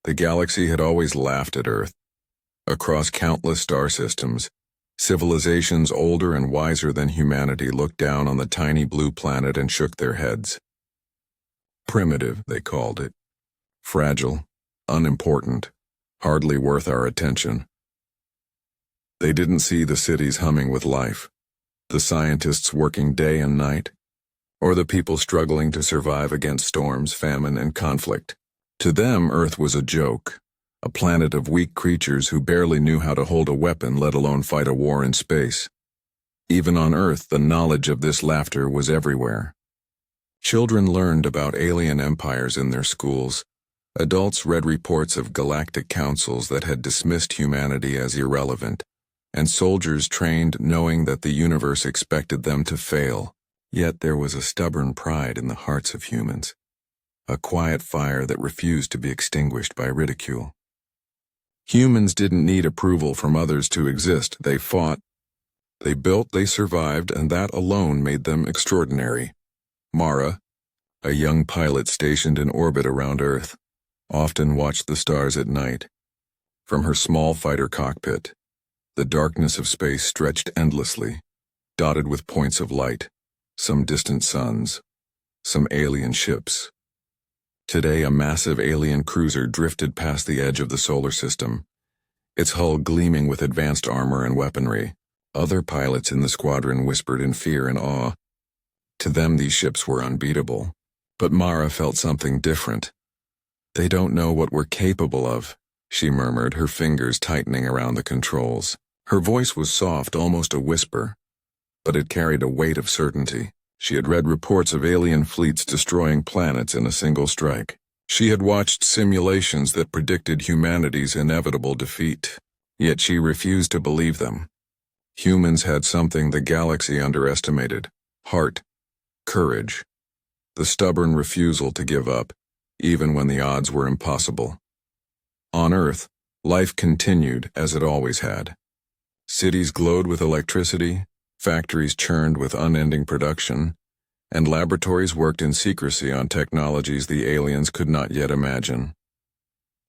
The galaxy had always laughed at Earth. Across countless star systems, civilizations older and wiser than humanity looked down on the tiny blue planet and shook their heads. Primitive, they called it. Fragile, unimportant, hardly worth our attention. They didn't see the cities humming with life, the scientists working day and night, or the people struggling to survive against storms, famine, and conflict. To them, Earth was a joke, a planet of weak creatures who barely knew how to hold a weapon, let alone fight a war in space. Even on Earth, the knowledge of this laughter was everywhere. Children learned about alien empires in their schools. Adults read reports of galactic councils that had dismissed humanity as irrelevant, and soldiers trained knowing that the universe expected them to fail. Yet there was a stubborn pride in the hearts of humans, a quiet fire that refused to be extinguished by ridicule. Humans didn't need approval from others to exist. They fought, they built, they survived, and that alone made them extraordinary. Mara, a young pilot stationed in orbit around Earth, often watched the stars at night. From her small fighter cockpit, the darkness of space stretched endlessly, dotted with points of light, some distant suns, some alien ships. Today, a massive alien cruiser drifted past the edge of the solar system, its hull gleaming with advanced armor and weaponry. Other pilots in the squadron whispered in fear and awe. To them, these ships were unbeatable. But Mara felt something different. "They don't know what we're capable of," she murmured, her fingers tightening around the controls. Her voice was soft, almost a whisper, but it carried a weight of certainty. She had read reports of alien fleets destroying planets in a single strike. She had watched simulations that predicted humanity's inevitable defeat. Yet she refused to believe them. Humans had something the galaxy underestimated: heart, courage, the stubborn refusal to give up, even when the odds were impossible. On Earth, life continued as it always had. Cities glowed with electricity, factories churned with unending production, and laboratories worked in secrecy on technologies the aliens could not yet imagine.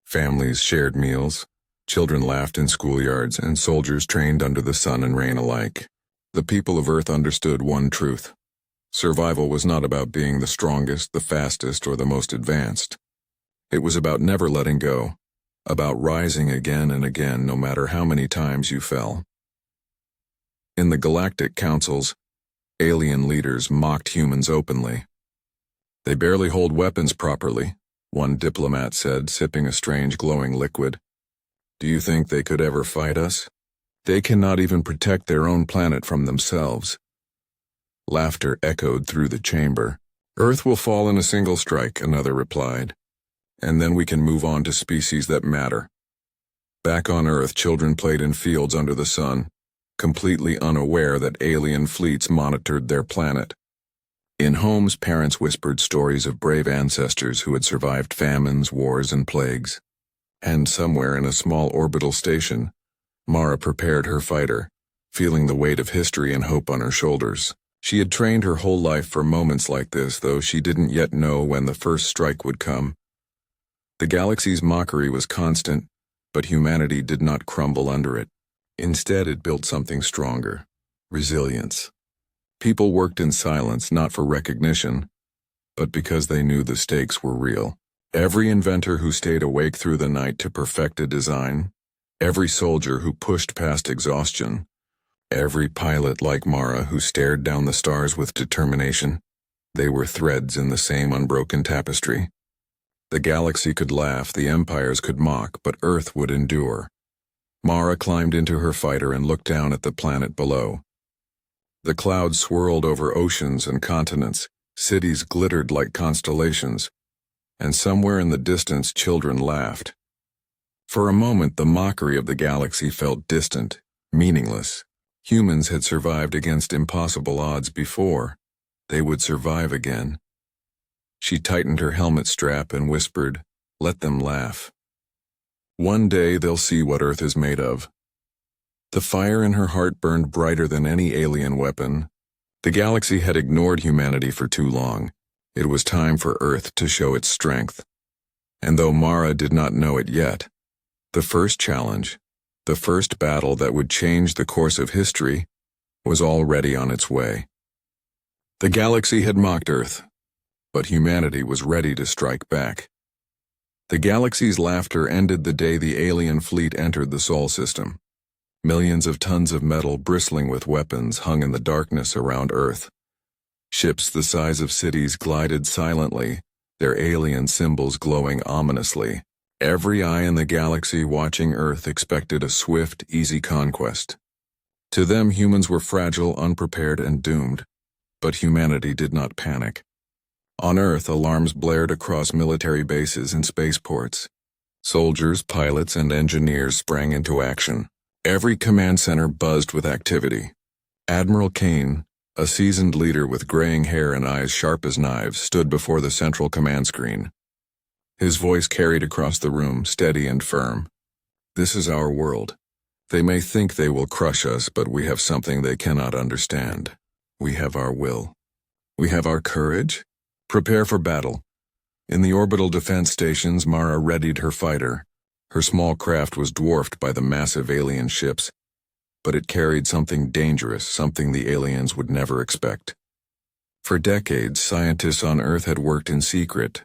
Families shared meals, children laughed in schoolyards, and soldiers trained under the sun and rain alike. The people of Earth understood one truth: survival was not about being the strongest, the fastest, or the most advanced. It was about never letting go, about rising again and again no matter how many times you fell. In the galactic councils, alien leaders mocked humans openly. "They barely hold weapons properly," one diplomat said, sipping a strange glowing liquid. "Do you think they could ever fight us? They cannot even protect their own planet from themselves." Laughter echoed through the chamber. "Earth will fall in a single strike," another replied, "and then we can move on to species that matter." Back on Earth, children played in fields under the sun, completely unaware that alien fleets monitored their planet. In homes, parents whispered stories of brave ancestors who had survived famines, wars, and plagues. And somewhere in a small orbital station, Mara prepared her fighter, feeling the weight of history and hope on her shoulders. She had trained her whole life for moments like this, though she didn't yet know when the first strike would come. The galaxy's mockery was constant, but humanity did not crumble under it. Instead, it built something stronger: resilience. People worked in silence, not for recognition, but because they knew the stakes were real. Every inventor who stayed awake through the night to perfect a design, every soldier who pushed past exhaustion, every pilot like Mara who stared down the stars with determination, they were threads in the same unbroken tapestry. The galaxy could laugh, the empires could mock, but Earth would endure. Mara climbed into her fighter and looked down at the planet below. The clouds swirled over oceans and continents, cities glittered like constellations, and somewhere in the distance children laughed. For a moment, the mockery of the galaxy felt distant, meaningless. Humans had survived against impossible odds before. They would survive again. She tightened her helmet strap and whispered, "Let them laugh. One day they'll see what Earth is made of." The fire in her heart burned brighter than any alien weapon. The galaxy had ignored humanity for too long. It was time for Earth to show its strength. And though Mara did not know it yet, the first challenge, the first battle that would change the course of history, was already on its way. The galaxy had mocked Earth, but humanity was ready to strike back. The galaxy's laughter ended the day the alien fleet entered the Sol system. Millions of tons of metal bristling with weapons hung in the darkness around Earth. Ships the size of cities glided silently, their alien symbols glowing ominously. Every eye in the galaxy watching Earth expected a swift, easy conquest. To them, humans were fragile, unprepared, and doomed. But humanity did not panic. On Earth, alarms blared across military bases and spaceports. Soldiers, pilots, and engineers sprang into action. Every command center buzzed with activity. Admiral Kane, a seasoned leader with graying hair and eyes sharp as knives, stood before the central command screen. His voice carried across the room, steady and firm. "This is our world. They may think they will crush us, but we have something they cannot understand. We have our will. We have our courage. Prepare for battle." In the orbital defense stations, Mara readied her fighter. Her small craft was dwarfed by the massive alien ships, but it carried something dangerous, something the aliens would never expect. For decades, scientists on Earth had worked in secret,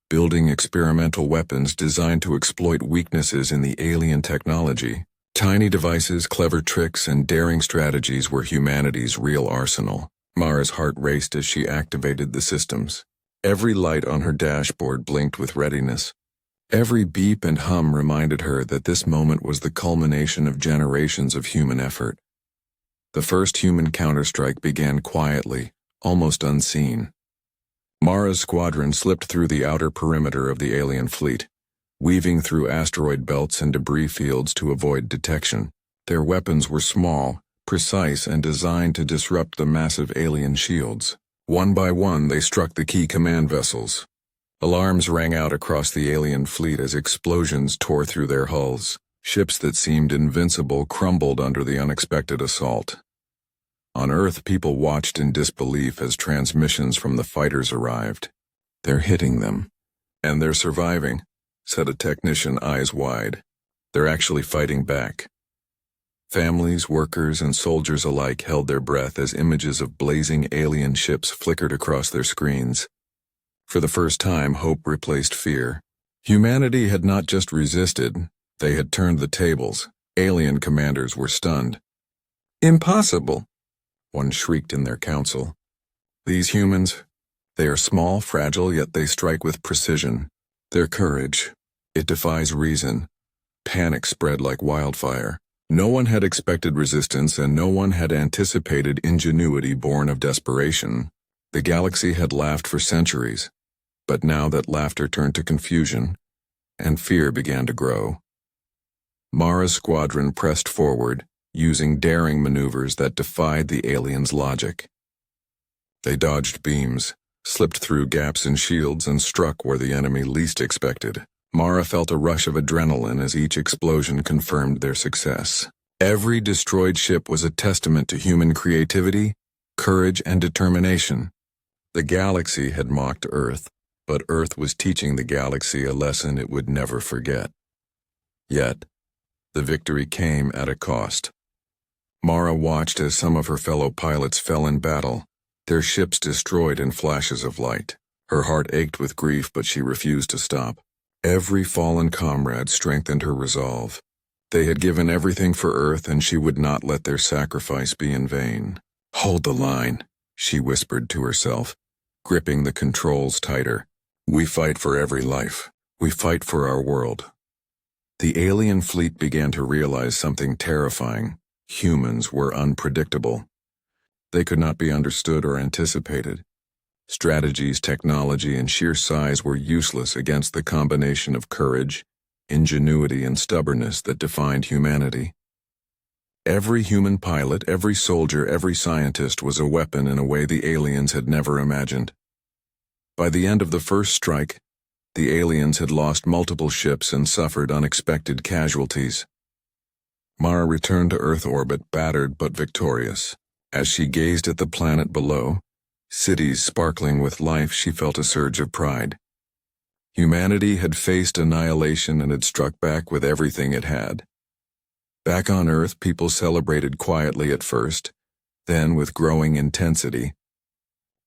building experimental weapons designed to exploit weaknesses in the alien technology. Tiny devices, clever tricks, and daring strategies were humanity's real arsenal. Mara's heart raced as she activated the systems. Every light on her dashboard blinked with readiness. Every beep and hum reminded her that this moment was the culmination of generations of human effort. The first human counterstrike began quietly, almost unseen. Mara's squadron slipped through the outer perimeter of the alien fleet, weaving through asteroid belts and debris fields to avoid detection. Their weapons were small, precise, and designed to disrupt the massive alien shields. One by one, they struck the key command vessels. Alarms rang out across the alien fleet as explosions tore through their hulls. Ships that seemed invincible crumbled under the unexpected assault. On Earth, people watched in disbelief as transmissions from the fighters arrived. "They're hitting them. And they're surviving," said a technician, eyes wide. "They're actually fighting back." Families, workers, and soldiers alike held their breath as images of blazing alien ships flickered across their screens. For the first time, hope replaced fear. Humanity had not just resisted, they had turned the tables. Alien commanders were stunned. "Impossible," one shrieked in their council. "These humans, they are small, fragile, yet they strike with precision. Their courage, it defies reason." Panic spread like wildfire. No one had expected resistance, and no one had anticipated ingenuity born of desperation. The galaxy had laughed for centuries, but now that laughter turned to confusion, and fear began to grow. Mara's squadron pressed forward, using daring maneuvers that defied the aliens' logic. They dodged beams, slipped through gaps in shields, and struck where the enemy least expected. Mara felt a rush of adrenaline as each explosion confirmed their success. Every destroyed ship was a testament to human creativity, courage, and determination. The galaxy had mocked Earth, but Earth was teaching the galaxy a lesson it would never forget. Yet, the victory came at a cost. Mara watched as some of her fellow pilots fell in battle, their ships destroyed in flashes of light. Her heart ached with grief, but she refused to stop. Every fallen comrade strengthened her resolve. They had given everything for Earth, and she would not let their sacrifice be in vain. "Hold the line," she whispered to herself, gripping the controls tighter. "We fight for every life. We fight for our world." The alien fleet began to realize something terrifying. Humans were unpredictable. They could not be understood or anticipated. Strategies, technology, and sheer size were useless against the combination of courage, ingenuity, and stubbornness that defined humanity. Every human pilot, every soldier, every scientist was a weapon in a way the aliens had never imagined. By the end of the first strike, the aliens had lost multiple ships and suffered unexpected casualties. Mara returned to Earth orbit, battered but victorious. As she gazed at the planet below, cities sparkling with life, she felt a surge of pride. Humanity had faced annihilation and had struck back with everything it had. Back on Earth, people celebrated quietly at first, then with growing intensity.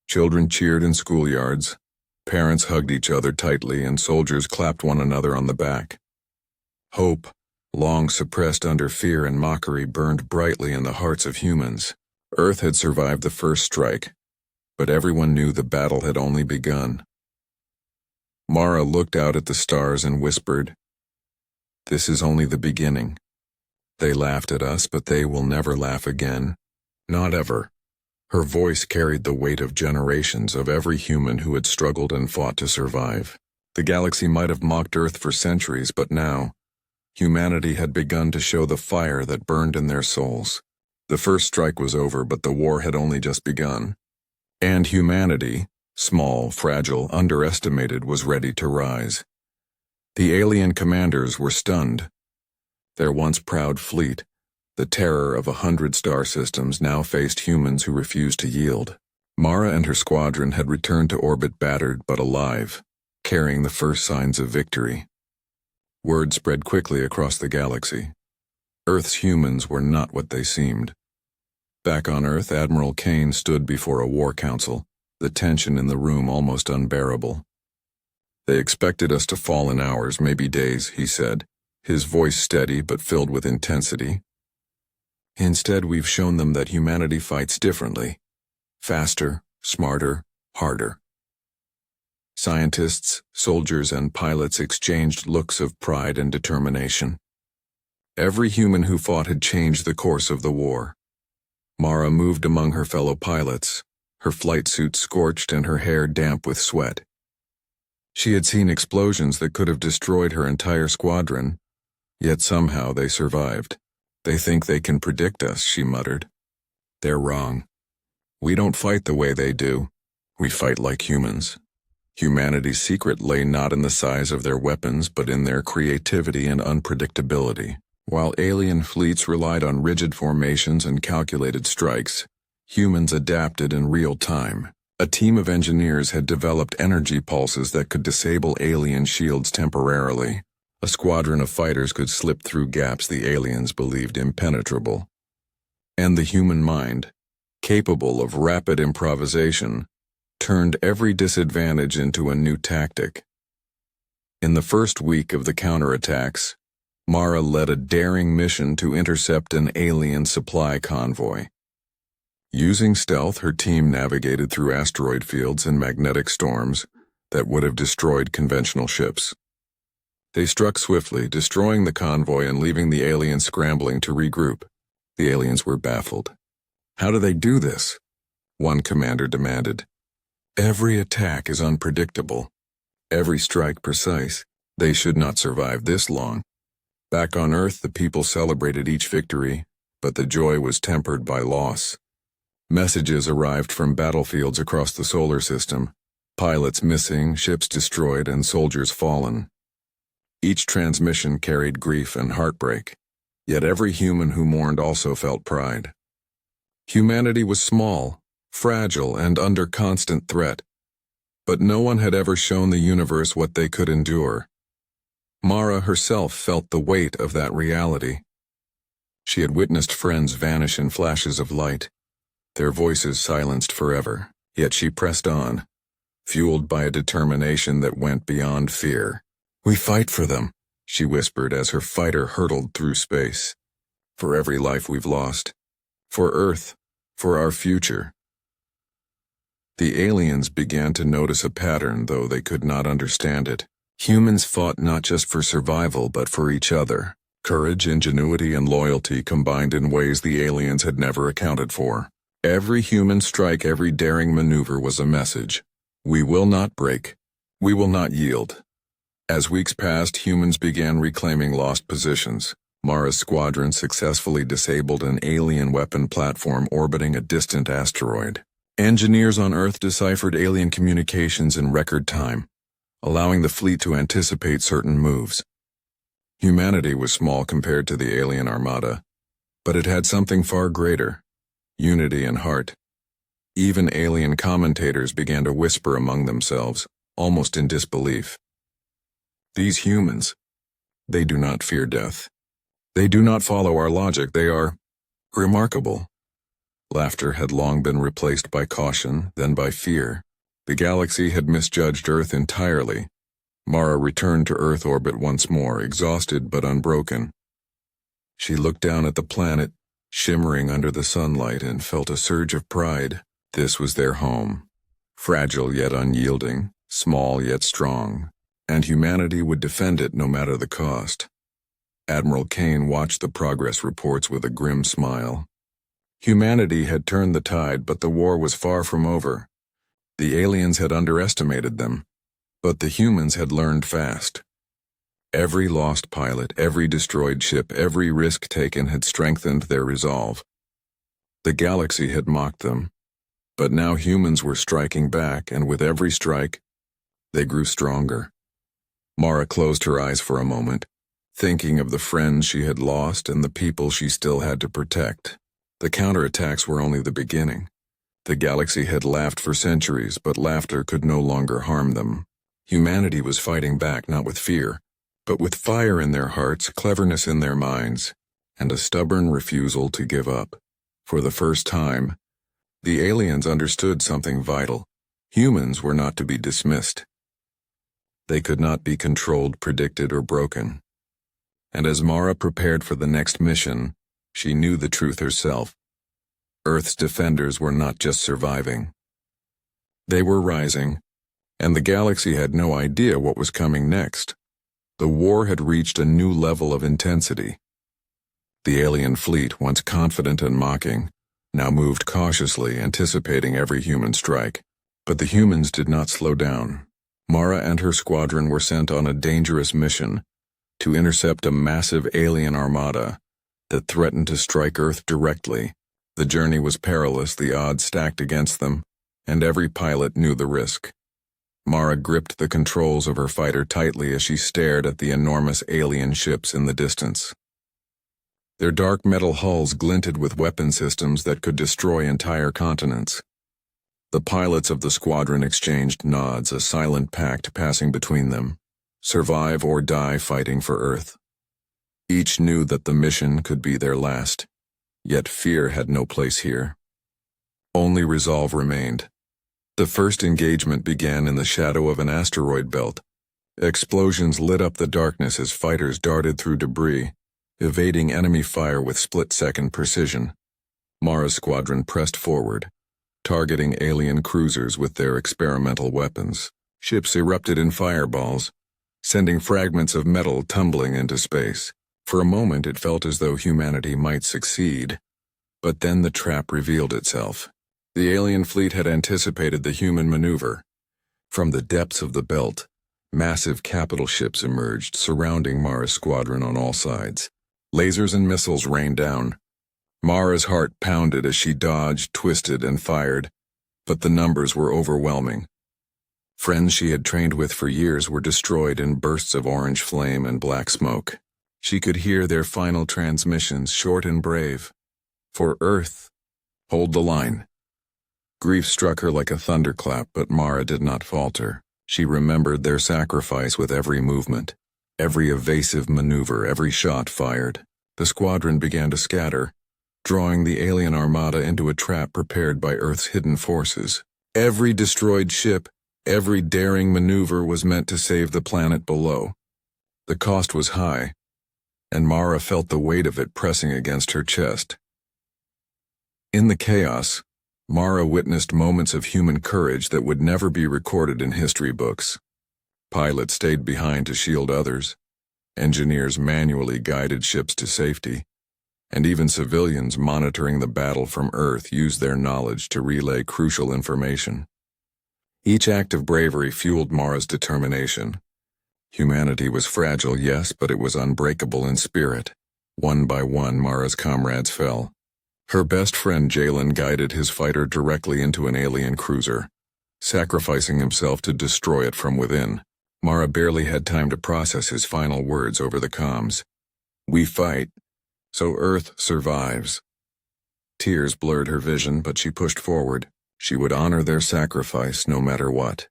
Children cheered in schoolyards, parents hugged each other tightly, and soldiers clapped one another on the back. Hope, long suppressed under fear and mockery, burned brightly in the hearts of humans. Earth had survived the first strike, but everyone knew the battle had only begun. Mara looked out at the stars and whispered, "This is only the beginning. They laughed at us, but they will never laugh again. Not ever." Her voice carried the weight of generations of every human who had struggled and fought to survive. The galaxy might have mocked Earth for centuries, but now, humanity had begun to show the fire that burned in their souls. The first strike was over, but the war had only just begun. And humanity, small, fragile, underestimated, was ready to rise. The alien commanders were stunned. Their once proud fleet, the terror of 100 star systems, now faced humans who refused to yield. Mara and her squadron had returned to orbit battered but alive, carrying the first signs of victory. Word spread quickly across the galaxy. Earth's humans were not what they seemed. Back on Earth, Admiral Kane stood before a war council, the tension in the room almost unbearable. "They expected us to fall in hours, maybe days," he said, his voice steady but filled with intensity. "Instead, we've shown them that humanity fights differently. Faster, smarter, harder." Scientists, soldiers, and pilots exchanged looks of pride and determination. Every human who fought had changed the course of the war. Mara moved among her fellow pilots, her flight suit scorched and her hair damp with sweat. She had seen explosions that could have destroyed her entire squadron, yet somehow they survived. "They think they can predict us," she muttered. "They're wrong. We don't fight the way they do. We fight like humans." Humanity's secret lay not in the size of their weapons, but in their creativity and unpredictability. While alien fleets relied on rigid formations and calculated strikes, humans adapted in real time. A team of engineers had developed energy pulses that could disable alien shields temporarily. A squadron of fighters could slip through gaps the aliens believed impenetrable. And the human mind, capable of rapid improvisation, turned every disadvantage into a new tactic. In the first week of the counterattacks, Mara led a daring mission to intercept an alien supply convoy. Using stealth, her team navigated through asteroid fields and magnetic storms that would have destroyed conventional ships. They struck swiftly, destroying the convoy and leaving the aliens scrambling to regroup. The aliens were baffled. "How do they do this?" one commander demanded. "Every attack is unpredictable. Every strike precise. They should not survive this long." Back on Earth, the people celebrated each victory, but the joy was tempered by loss. Messages arrived from battlefields across the solar system, pilots missing, ships destroyed, and soldiers fallen. Each transmission carried grief and heartbreak, yet every human who mourned also felt pride. Humanity was small, fragile, and under constant threat, but no one had ever shown the universe what they could endure. Mara herself felt the weight of that reality. She had witnessed friends vanish in flashes of light, their voices silenced forever, yet she pressed on, fueled by a determination that went beyond fear. "We fight for them," she whispered as her fighter hurtled through space. "For every life we've lost. For Earth. For our future." The aliens began to notice a pattern, though they could not understand it. Humans fought not just for survival, but for each other. Courage, ingenuity, and loyalty combined in ways the aliens had never accounted for. Every human strike, every daring maneuver was a message. We will not break. We will not yield. As weeks passed, humans began reclaiming lost positions. Mara's squadron successfully disabled an alien weapon platform orbiting a distant asteroid. Engineers on Earth deciphered alien communications in record time, allowing the fleet to anticipate certain moves. Humanity was small compared to the alien armada, but it had something far greater: unity and heart. Even alien commentators began to whisper among themselves, almost in disbelief. These humans, they do not fear death. They do not follow our logic. They are remarkable. Laughter had long been replaced by caution, then by fear. The galaxy had misjudged Earth entirely. Mara returned to Earth orbit once more, exhausted but unbroken. She looked down at the planet, shimmering under the sunlight, and felt a surge of pride. This was their home. Fragile yet unyielding, small yet strong, and humanity would defend it no matter the cost. Admiral Kane watched the progress reports with a grim smile. Humanity had turned the tide, but the war was far from over. The aliens had underestimated them, but the humans had learned fast. Every lost pilot, every destroyed ship, every risk taken had strengthened their resolve. The galaxy had mocked them, but now humans were striking back, and with every strike, they grew stronger. Mara closed her eyes for a moment, thinking of the friends she had lost and the people she still had to protect. The counterattacks were only the beginning. The galaxy had laughed for centuries, but laughter could no longer harm them. Humanity was fighting back not with fear, but with fire in their hearts, cleverness in their minds, and a stubborn refusal to give up. For the first time, the aliens understood something vital. Humans were not to be dismissed. They could not be controlled, predicted, or broken. And as Mara prepared for the next mission, she knew the truth herself. Earth's defenders were not just surviving. They were rising, and the galaxy had no idea what was coming next. The war had reached a new level of intensity. The alien fleet, once confident and mocking, now moved cautiously, anticipating every human strike. But the humans did not slow down. Mara and her squadron were sent on a dangerous mission to intercept a massive alien armada that threatened to strike Earth directly. The journey was perilous, the odds stacked against them, and every pilot knew the risk. Mara gripped the controls of her fighter tightly as she stared at the enormous alien ships in the distance. Their dark metal hulls glinted with weapon systems that could destroy entire continents. The pilots of the squadron exchanged nods, a silent pact passing between them. Survive or die fighting for Earth. Each knew that the mission could be their last, yet fear had no place here. Only resolve remained. The first engagement began in the shadow of an asteroid belt. Explosions lit up the darkness as fighters darted through debris, evading enemy fire with split-second precision. Mara's squadron pressed forward, targeting alien cruisers with their experimental weapons. Ships erupted in fireballs, sending fragments of metal tumbling into space. For a moment it felt as though humanity might succeed, but then the trap revealed itself. The alien fleet had anticipated the human maneuver. From the depths of the belt, massive capital ships emerged, surrounding Mara's squadron on all sides. Lasers and missiles rained down. Mara's heart pounded as she dodged, twisted, and fired, but the numbers were overwhelming. Friends she had trained with for years were destroyed in bursts of orange flame and black smoke. She could hear their final transmissions, short and brave. For Earth, hold the line. Grief struck her like a thunderclap, but Mara did not falter. She remembered their sacrifice with every movement, every evasive maneuver, every shot fired. The squadron began to scatter, drawing the alien armada into a trap prepared by Earth's hidden forces. Every destroyed ship, every daring maneuver was meant to save the planet below. The cost was high, and Mara felt the weight of it pressing against her chest. In the chaos, Mara witnessed moments of human courage that would never be recorded in history books. Pilots stayed behind to shield others. Engineers manually guided ships to safety. And even civilians monitoring the battle from Earth used their knowledge to relay crucial information. Each act of bravery fueled Mara's determination. Humanity was fragile, yes, but it was unbreakable in spirit. One by one, Mara's comrades fell. Her best friend Jalen guided his fighter directly into an alien cruiser, sacrificing himself to destroy it from within. Mara barely had time to process his final words over the comms. "We fight, so Earth survives." Tears blurred her vision, but she pushed forward. She would honor their sacrifice no matter what.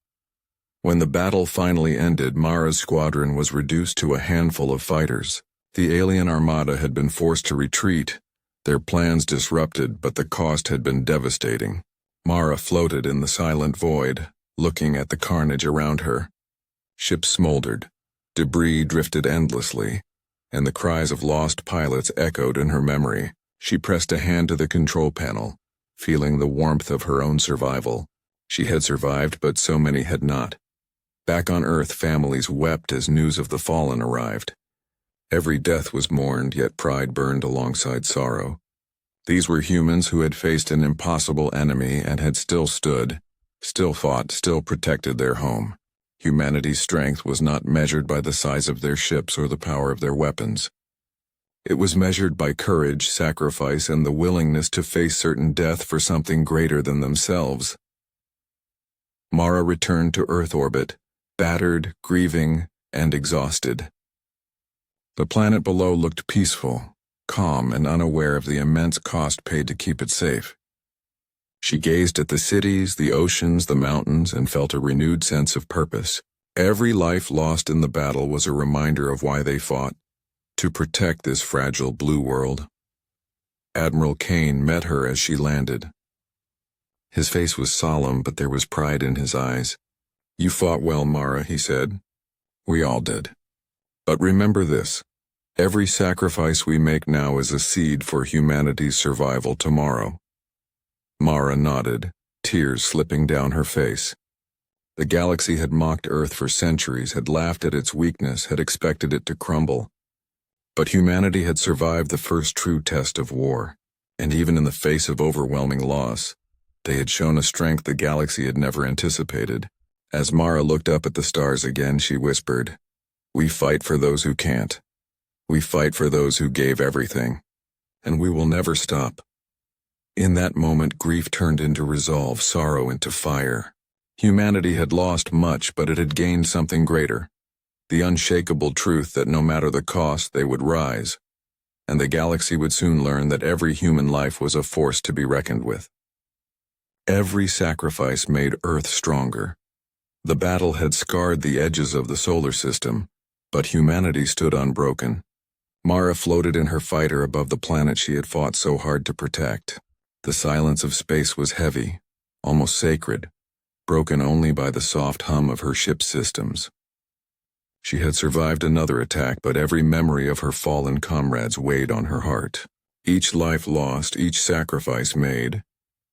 When the battle finally ended, Mara's squadron was reduced to a handful of fighters. The alien armada had been forced to retreat, their plans disrupted, but the cost had been devastating. Mara floated in the silent void, looking at the carnage around her. Ships smoldered, debris drifted endlessly, and the cries of lost pilots echoed in her memory. She pressed a hand to the control panel, feeling the warmth of her own survival. She had survived, but so many had not. Back on Earth, families wept as news of the fallen arrived. Every death was mourned, yet pride burned alongside sorrow. These were humans who had faced an impossible enemy and had still stood, still fought, still protected their home. Humanity's strength was not measured by the size of their ships or the power of their weapons. It was measured by courage, sacrifice, and the willingness to face certain death for something greater than themselves. Mara returned to Earth orbit, battered, grieving, and exhausted. The planet below looked peaceful, calm, and unaware of the immense cost paid to keep it safe. She gazed at the cities, the oceans, the mountains, and felt a renewed sense of purpose. Every life lost in the battle was a reminder of why they fought, to protect this fragile blue world. Admiral Kane met her as she landed. His face was solemn, but there was pride in his eyes. "You fought well, Mara," he said. "We all did. But remember this. Every sacrifice we make now is a seed for humanity's survival tomorrow." Mara nodded, tears slipping down her face. The galaxy had mocked Earth for centuries, had laughed at its weakness, had expected it to crumble. But humanity had survived the first true test of war, and even in the face of overwhelming loss, they had shown a strength the galaxy had never anticipated. As Mara looked up at the stars again, she whispered, "We fight for those who can't. We fight for those who gave everything, and we will never stop." In that moment, grief turned into resolve, sorrow into fire. Humanity had lost much, but it had gained something greater. The unshakable truth that no matter the cost, they would rise, and the galaxy would soon learn that every human life was a force to be reckoned with. Every sacrifice made Earth stronger. The battle had scarred the edges of the solar system, but humanity stood unbroken. Mara floated in her fighter above the planet she had fought so hard to protect. The silence of space was heavy, almost sacred, broken only by the soft hum of her ship's systems. She had survived another attack, but every memory of her fallen comrades weighed on her heart. Each life lost, each sacrifice made,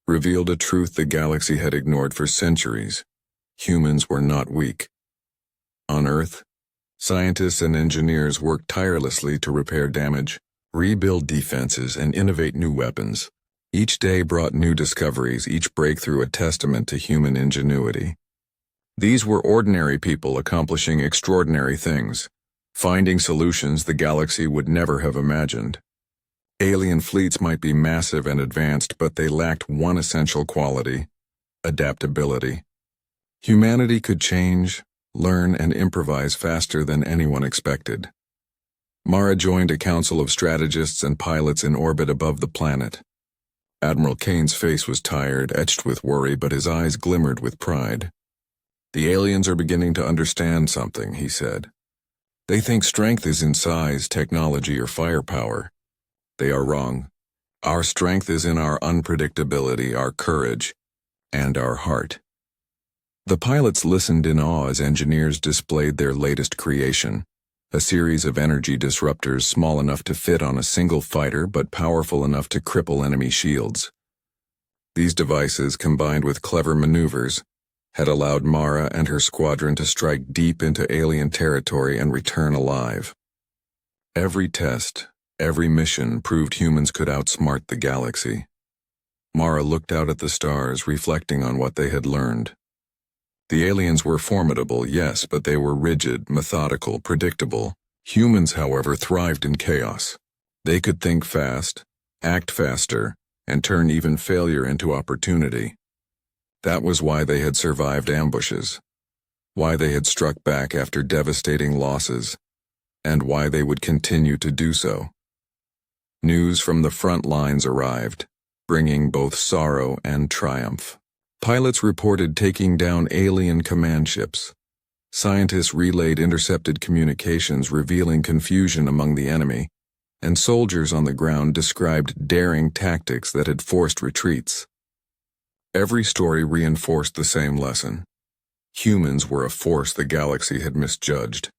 revealed a truth the galaxy had ignored for centuries. Humans were not weak. On Earth, scientists and engineers worked tirelessly to repair damage, rebuild defenses, and innovate new weapons. Each day brought new discoveries, each breakthrough a testament to human ingenuity. These were ordinary people accomplishing extraordinary things, finding solutions the galaxy would never have imagined. Alien fleets might be massive and advanced, but they lacked one essential quality: adaptability. Humanity could change, learn, and improvise faster than anyone expected. Mara joined a council of strategists and pilots in orbit above the planet. Admiral Kane's face was tired, etched with worry, but his eyes glimmered with pride. "The aliens are beginning to understand something," he said. "They think strength is in size, technology, or firepower. They are wrong. Our strength is in our unpredictability, our courage, and our heart." The pilots listened in awe as engineers displayed their latest creation, a series of energy disruptors small enough to fit on a single fighter but powerful enough to cripple enemy shields. These devices, combined with clever maneuvers, had allowed Mara and her squadron to strike deep into alien territory and return alive. Every test, every mission proved humans could outsmart the galaxy. Mara looked out at the stars, reflecting on what they had learned. The aliens were formidable, yes, but they were rigid, methodical, predictable. Humans, however, thrived in chaos. They could think fast, act faster, and turn even failure into opportunity. That was why they had survived ambushes, why they had struck back after devastating losses, and why they would continue to do so. News from the front lines arrived, bringing both sorrow and triumph. Pilots reported taking down alien command ships. Scientists relayed intercepted communications revealing confusion among the enemy, and soldiers on the ground described daring tactics that had forced retreats. Every story reinforced the same lesson. Humans were a force the galaxy had misjudged.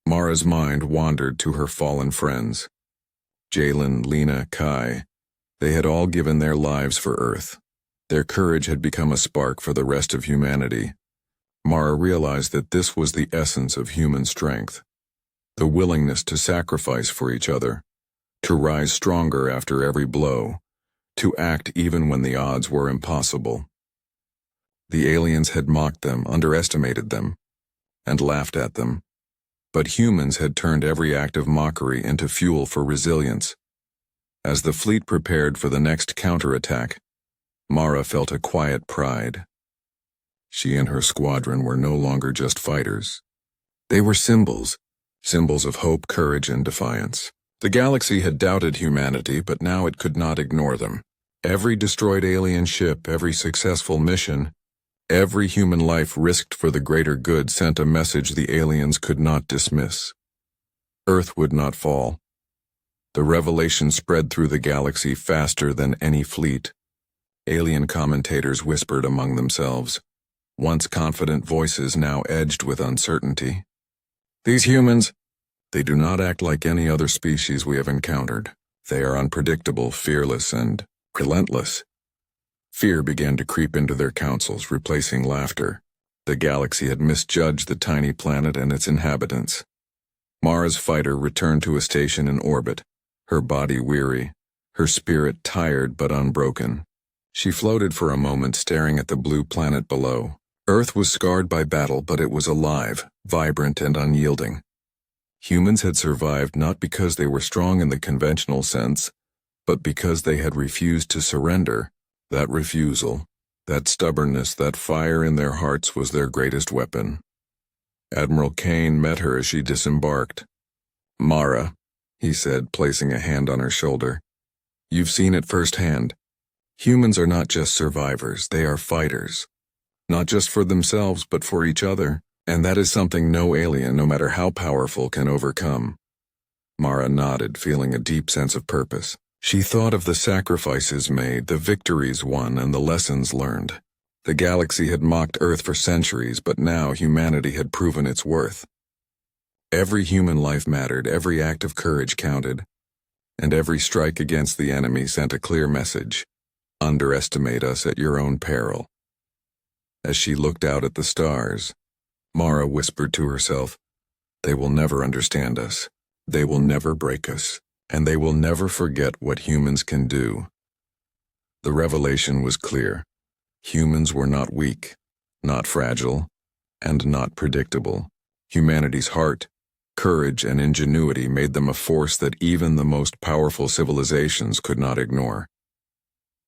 Mara's mind wandered to her fallen friends. Jalen, Lena, Kai. They had all given their lives for Earth. Their courage had become a spark for the rest of humanity. Mara realized that this was the essence of human strength. The willingness to sacrifice for each other, to rise stronger after every blow, to act even when the odds were impossible. The aliens had mocked them, underestimated them, and laughed at them. But humans had turned every act of mockery into fuel for resilience. As the fleet prepared for the next counterattack, Mara felt a quiet pride. She and her squadron were no longer just fighters. They were symbols of hope, courage, and defiance. The galaxy had doubted humanity, but now it could not ignore them. Every destroyed alien ship, every successful mission, every human life risked for the greater good sent a message the aliens could not dismiss. Earth would not fall. The revelation spread through the galaxy faster than any fleet. Alien commentators whispered among themselves, once confident voices now edged with uncertainty. These humans, they do not act like any other species we have encountered. They are unpredictable, fearless, and relentless. Fear began to creep into their councils, replacing laughter. The galaxy had misjudged the tiny planet and its inhabitants. Mara's fighter returned to a station in orbit, her body weary, her spirit tired but unbroken. She floated for a moment, staring at the blue planet below. Earth was scarred by battle, but it was alive, vibrant, and unyielding. Humans had survived not because they were strong in the conventional sense, but because they had refused to surrender. That refusal, that stubbornness, that fire in their hearts was their greatest weapon. Admiral Kane met her as she disembarked. "Mara," he said, placing a hand on her shoulder. "You've seen it firsthand. Humans are not just survivors, they are fighters. Not just for themselves, but for each other. And that is something no alien, no matter how powerful, can overcome." Mara nodded, feeling a deep sense of purpose. She thought of the sacrifices made, the victories won, and the lessons learned. The galaxy had mocked Earth for centuries, but now humanity had proven its worth. Every human life mattered, every act of courage counted, and every strike against the enemy sent a clear message: underestimate us at your own peril. As she looked out at the stars, Mara whispered to herself, "They will never understand us. They will never break us. And they will never forget what humans can do." The revelation was clear. Humans were not weak, not fragile, and not predictable. Humanity's heart, courage, and ingenuity made them a force that even the most powerful civilizations could not ignore.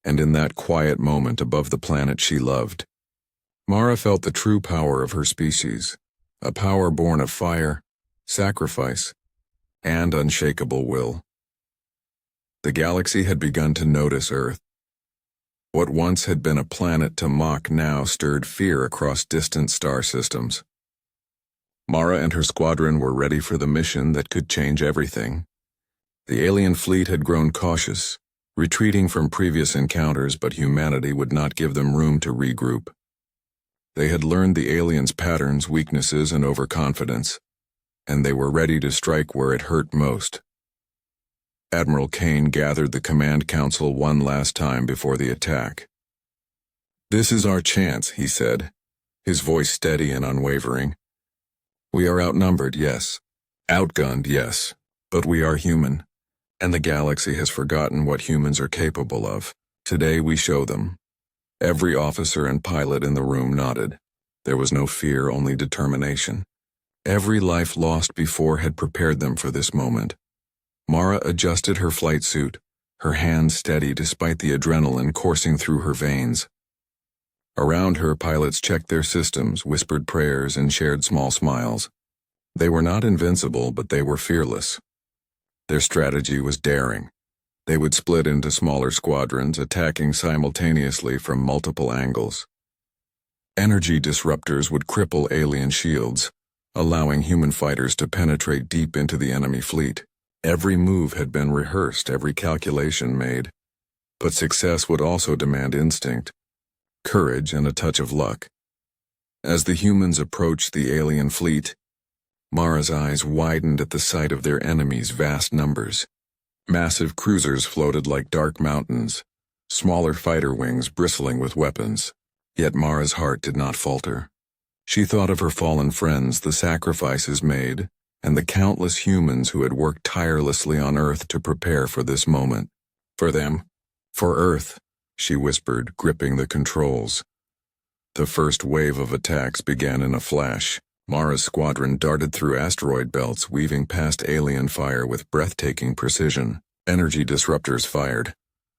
And in that quiet moment above the planet she loved, Mara felt the true power of her species, a power born of fire, sacrifice, and unshakable will. The galaxy had begun to notice Earth. What once had been a planet to mock now stirred fear across distant star systems. Mara and her squadron were ready for the mission that could change everything. The alien fleet had grown cautious, retreating from previous encounters, but humanity would not give them room to regroup. They had learned the aliens' patterns, weaknesses, and overconfidence, and they were ready to strike where it hurt most. Admiral Kane gathered the command council one last time before the attack. "This is our chance," he said, his voice steady and unwavering. "We are outnumbered, yes. Outgunned, yes. But we are human, and the galaxy has forgotten what humans are capable of. Today we show them." Every officer and pilot in the room nodded. There was no fear, only determination. Every life lost before had prepared them for this moment. Mara adjusted her flight suit, her hands steady despite the adrenaline coursing through her veins. Around her, pilots checked their systems, whispered prayers, and shared small smiles. They were not invincible, but they were fearless. Their strategy was daring. They would split into smaller squadrons, attacking simultaneously from multiple angles. Energy disruptors would cripple alien shields, allowing human fighters to penetrate deep into the enemy fleet. Every move had been rehearsed, every calculation made. But success would also demand instinct, courage, and a touch of luck. As the humans approached the alien fleet, Mara's eyes widened at the sight of their enemies' vast numbers. Massive cruisers floated like dark mountains, smaller fighter wings bristling with weapons. Yet Mara's heart did not falter. She thought of her fallen friends, the sacrifices made, and the countless humans who had worked tirelessly on Earth to prepare for this moment. For them, for Earth, she whispered, gripping the controls. The first wave of attacks began in a flash. Mara's squadron darted through asteroid belts, weaving past alien fire with breathtaking precision. Energy disruptors fired,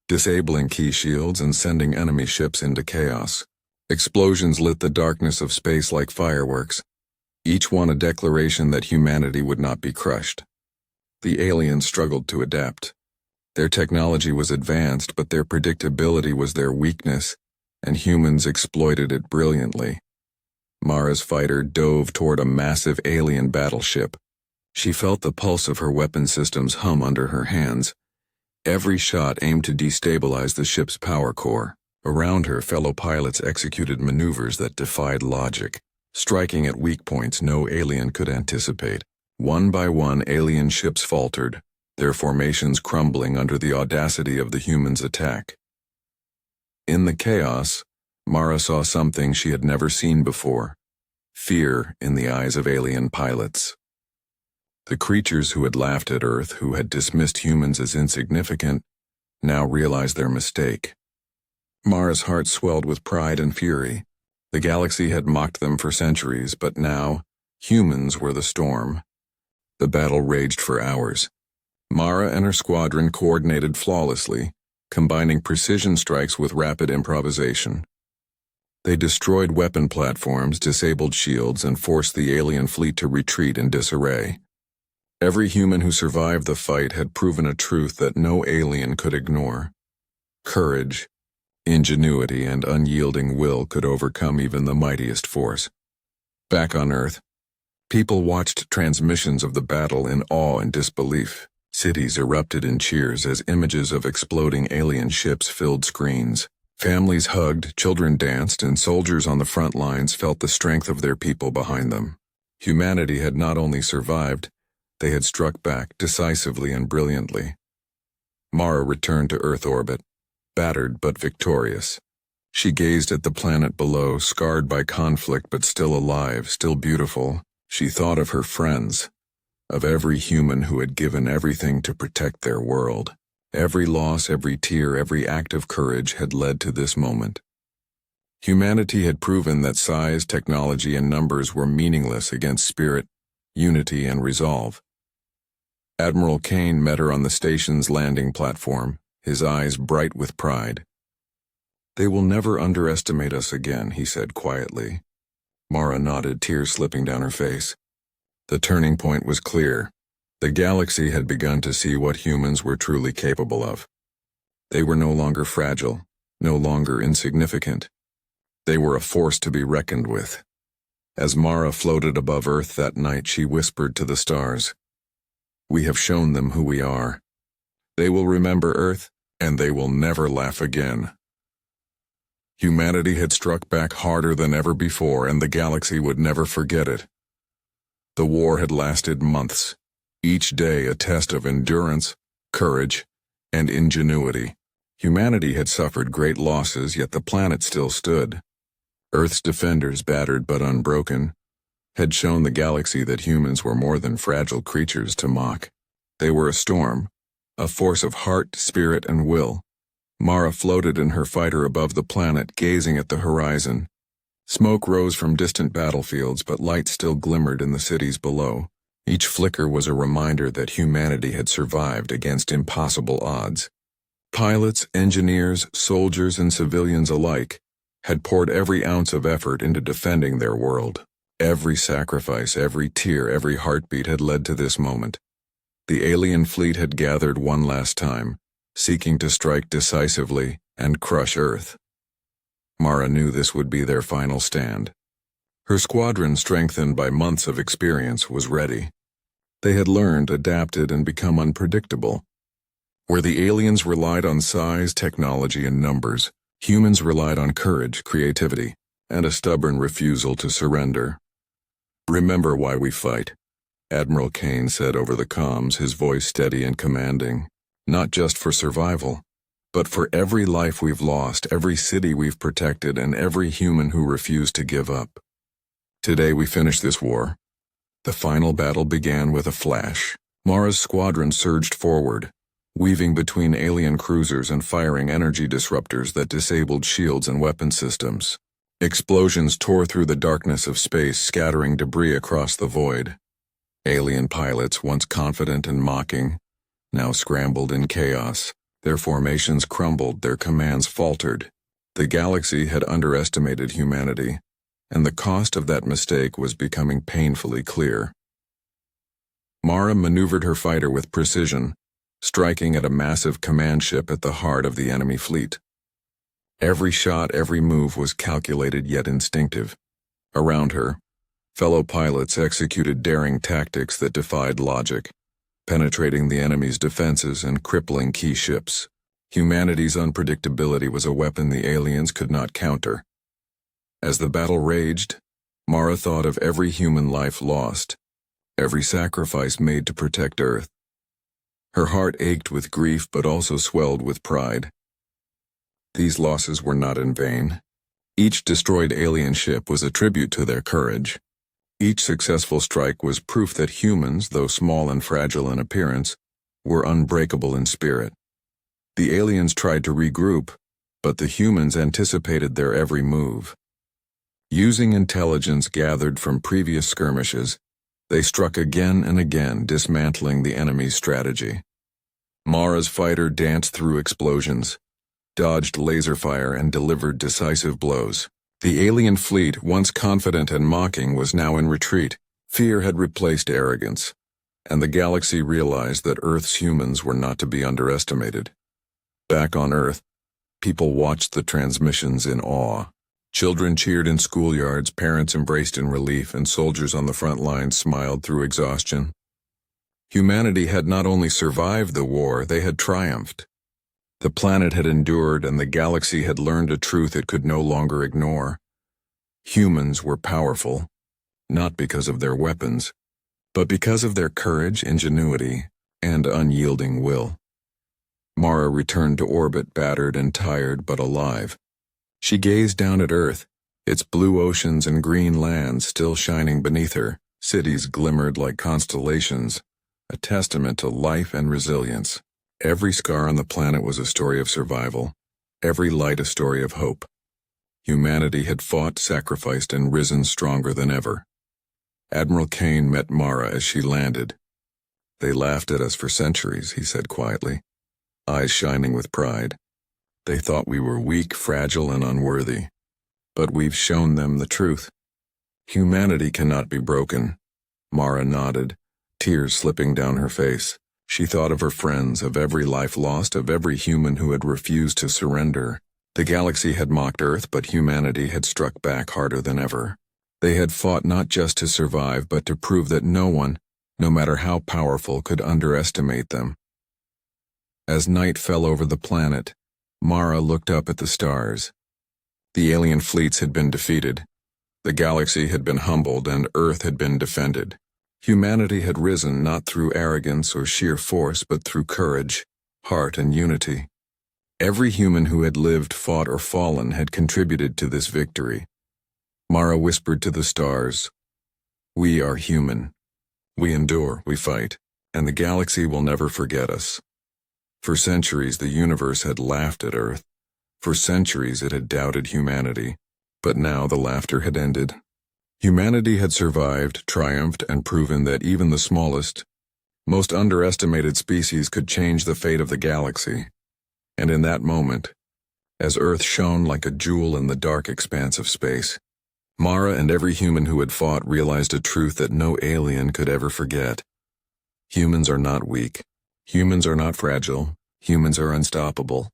disabling key shields and sending enemy ships into chaos. Explosions lit the darkness of space like fireworks, each one a declaration that humanity would not be crushed. The aliens struggled to adapt. Their technology was advanced, but their predictability was their weakness, and humans exploited it brilliantly. Mara's fighter dove toward a massive alien battleship. She felt the pulse of her weapon systems hum under her hands. Every shot aimed to destabilize the ship's power core. Around her, fellow pilots executed maneuvers that defied logic, striking at weak points no alien could anticipate. One by one, alien ships faltered, their formations crumbling under the audacity of the humans' attack. In the chaos, Mara saw something she had never seen before: fear in the eyes of alien pilots. The creatures who had laughed at Earth, who had dismissed humans as insignificant, now realized their mistake. Mara's heart swelled with pride and fury. The galaxy had mocked them for centuries, but now, humans were the storm. The battle raged for hours. Mara and her squadron coordinated flawlessly, combining precision strikes with rapid improvisation. They destroyed weapon platforms, disabled shields, and forced the alien fleet to retreat in disarray. Every human who survived the fight had proven a truth that no alien could ignore. Courage, ingenuity, and unyielding will could overcome even the mightiest force. Back on Earth, people watched transmissions of the battle in awe and disbelief. Cities erupted in cheers as images of exploding alien ships filled screens. Families hugged, children danced, and soldiers on the front lines felt the strength of their people behind them. Humanity had not only survived, they had struck back decisively and brilliantly. Mara returned to Earth orbit, battered but victorious. She gazed at the planet below, scarred by conflict but still alive, still beautiful. She thought of her friends, of every human who had given everything to protect their world. Every loss, every tear, every act of courage had led to this moment. Humanity had proven that size, technology, and numbers were meaningless against spirit, unity, and resolve. Admiral Kane met her on the station's landing platform, his eyes bright with pride. "They will never underestimate us again," he said quietly. Mara nodded, tears slipping down her face. The turning point was clear. The galaxy had begun to see what humans were truly capable of. They were no longer fragile, no longer insignificant. They were a force to be reckoned with. As Mara floated above Earth that night, she whispered to the stars, "We have shown them who we are. They will remember Earth, and they will never laugh again." Humanity had struck back harder than ever before, and the galaxy would never forget it. The war had lasted months, each day a test of endurance, courage, and ingenuity. Humanity had suffered great losses, yet the planet still stood. Earth's defenders, battered but unbroken, had shown the galaxy that humans were more than fragile creatures to mock. They were a storm, a force of heart, spirit, and will. Mara floated in her fighter above the planet, gazing at the horizon. Smoke rose from distant battlefields, but light still glimmered in the cities below. Each flicker was a reminder that humanity had survived against impossible odds. Pilots, engineers, soldiers, and civilians alike had poured every ounce of effort into defending their world. Every sacrifice, every tear, every heartbeat had led to this moment. The alien fleet had gathered one last time, seeking to strike decisively and crush Earth. Mara knew this would be their final stand. Her squadron, strengthened by months of experience, was ready. They had learned, adapted, and become unpredictable. Where the aliens relied on size, technology, and numbers, humans relied on courage, creativity, and a stubborn refusal to surrender. "Remember why we fight," Admiral Kane said over the comms, his voice steady and commanding. "Not just for survival, but for every life we've lost, every city we've protected, and every human who refused to give up. Today we finish this war." The final battle began with a flash. Mara's squadron surged forward, weaving between alien cruisers and firing energy disruptors that disabled shields and weapon systems. Explosions tore through the darkness of space, scattering debris across the void. Alien pilots, once confident and mocking, now scrambled in chaos. Their formations crumbled, their commands faltered. The galaxy had underestimated humanity, and the cost of that mistake was becoming painfully clear. Mara maneuvered her fighter with precision, striking at a massive command ship at the heart of the enemy fleet. Every shot, every move was calculated yet instinctive. Around her, fellow pilots executed daring tactics that defied logic, penetrating the enemy's defenses and crippling key ships. Humanity's unpredictability was a weapon the aliens could not counter. As the battle raged, Mara thought of every human life lost, every sacrifice made to protect Earth. Her heart ached with grief but also swelled with pride. These losses were not in vain. Each destroyed alien ship was a tribute to their courage. Each successful strike was proof that humans, though small and fragile in appearance, were unbreakable in spirit. The aliens tried to regroup, but the humans anticipated their every move. Using intelligence gathered from previous skirmishes, they struck again and again, dismantling the enemy's strategy. Mara's fighter danced through explosions, dodged laser fire, and delivered decisive blows. The alien fleet, once confident and mocking, was now in retreat. Fear had replaced arrogance, and the galaxy realized that Earth's humans were not to be underestimated. Back on Earth, people watched the transmissions in awe. Children cheered in schoolyards, parents embraced in relief, and soldiers on the front lines smiled through exhaustion. Humanity had not only survived the war, they had triumphed. The planet had endured, and the galaxy had learned a truth it could no longer ignore. Humans were powerful, not because of their weapons, but because of their courage, ingenuity, and unyielding will. Mara returned to orbit, battered and tired, but alive. She gazed down at Earth, its blue oceans and green lands still shining beneath her. Cities glimmered like constellations, a testament to life and resilience. Every scar on the planet was a story of survival, every light a story of hope. Humanity had fought, sacrificed, and risen stronger than ever. Admiral Kane met Mara as she landed. "They laughed at us for centuries," he said quietly, eyes shining with pride. "They thought we were weak, fragile, and unworthy. But we've shown them the truth. Humanity cannot be broken." Mara nodded, tears slipping down her face. She thought of her friends, of every life lost, of every human who had refused to surrender. The galaxy had mocked Earth, but humanity had struck back harder than ever. They had fought not just to survive, but to prove that no one, no matter how powerful, could underestimate them. As night fell over the planet, Mara looked up at the stars. The alien fleets had been defeated. The galaxy had been humbled, and Earth had been defended. Humanity had risen not through arrogance or sheer force, but through courage, heart, and unity. Every human who had lived, fought, or fallen had contributed to this victory. Mara whispered to the stars, "We are human. We endure, we fight, and the galaxy will never forget us." For centuries, the universe had laughed at Earth. For centuries, it had doubted humanity. But now the laughter had ended. Humanity had survived, triumphed, and proven that even the smallest, most underestimated species could change the fate of the galaxy. And in that moment, as Earth shone like a jewel in the dark expanse of space, Mara and every human who had fought realized a truth that no alien could ever forget. Humans are not weak. Humans are not fragile. Humans are unstoppable.